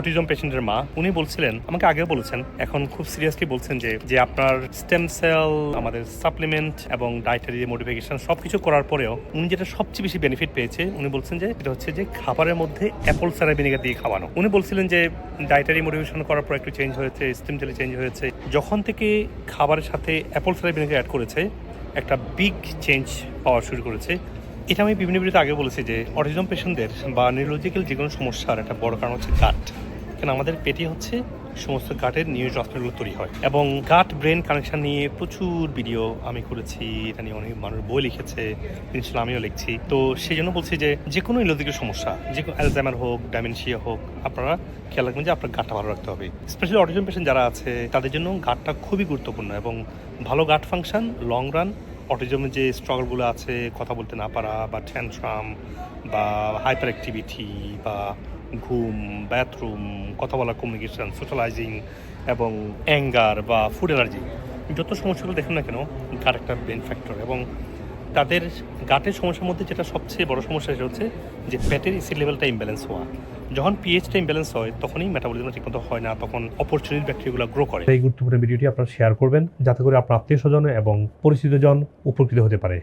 Autism পেশেন্টের মা, উনি বলছিলেন, আমাকে আগেও বলেছেন, এখন খুব সিরিয়াসলি বলছেন যে আপনার স্টেম সেল, আমাদের সাপ্লিমেন্ট এবং ডায়েটারি মডিফিকেশন সবকিছু করার পরেও উনি যেটা সবচেয়ে বেশি বেনিফিট পেয়েছে, উনি বলছেন যে এটা হচ্ছে যে খাবারের মধ্যে অ্যাপল সাইডার ভিনেগার দিয়ে খাওয়ানো। উনি বলছিলেন যে ডায়েটারি মডিফিকেশন করার পর একটু চেঞ্জ হয়েছে, স্টেম সেল চেঞ্জ হয়েছে, যখন থেকে খাবারের সাথে অ্যাপল সাইডার ভিনেগার অ্যাড করেছে একটা বিগ চেঞ্জ পাওয়া শুরু করেছে। এটা আমি বিভিন্ন ভিডিওতে আগে বলেছি যে অটিজম পেশেন্টদের বা নিউরোলজিক্যাল যে কোনো সমস্যার একটা বড় কারণ হচ্ছে গাট। কেন আমাদের পেটে হচ্ছে সমস্ত গাটের নিউরোট্রান্সমিটারগুলো তৈরি হয়, এবং গাট ব্রেন কানেকশন নিয়ে প্রচুর ভিডিও আমি করেছি, এটা নিয়ে অনেক মানুষ বই লিখেছে, ইনশাল্লাহ আমিও লিখছি। তো সেই জন্য বলছি যে কোনো নিউরোলজিক্যাল সমস্যা, যে কোনো অ্যালজাইমার হোক, ডাইমেনশিয়া হোক, আপনারা খেয়াল রাখবেন যে আপনার গাটটা ভালো রাখতে হবে। স্পেশালি অটিজম পেশেন্ট যারা আছে তাদের জন্য গাটটা খুবই গুরুত্বপূর্ণ, এবং ভালো গাট ফাংশন লং রান অটিজমের যে স্ট্রাগলগুলো আছে, কথা বলতে না পারা বা ট্যান্ট্রাম বা হাইপার অ্যাক্টিভিটি বা ঘুম, বাথরুম, কথা বলা, কমিউনিকেশন, সোশ্যালাইজিং এবং অ্যাঙ্গার বা ফুড অ্যালার্জি, যত সমস্যাগুলো দেখুন না কেন, গাট একটা মেইন ফ্যাক্টর। এবং তাদের গাটের সমস্যার মধ্যে যেটা সবচেয়ে বড় সমস্যা সেটা হচ্ছে যে পেটের অ্যাসিড লেভেলটা ইমব্যালেন্স হওয়া। যখন পিএইচটা ইমব্যালেন্স হয় তখনই মেটাবলিজম ঠিকমতো হয় না, তখন অপরচুনিটি ব্যাকটেরিয়াগুলো গ্রো করে। এই গুরুত্বপূর্ণ ভিডিওটি আপনারা শেয়ার করবেন যাতে করে আপনার আত্মীয় স্বজন এবং পরিচিতজন উপকৃত হতে পারে।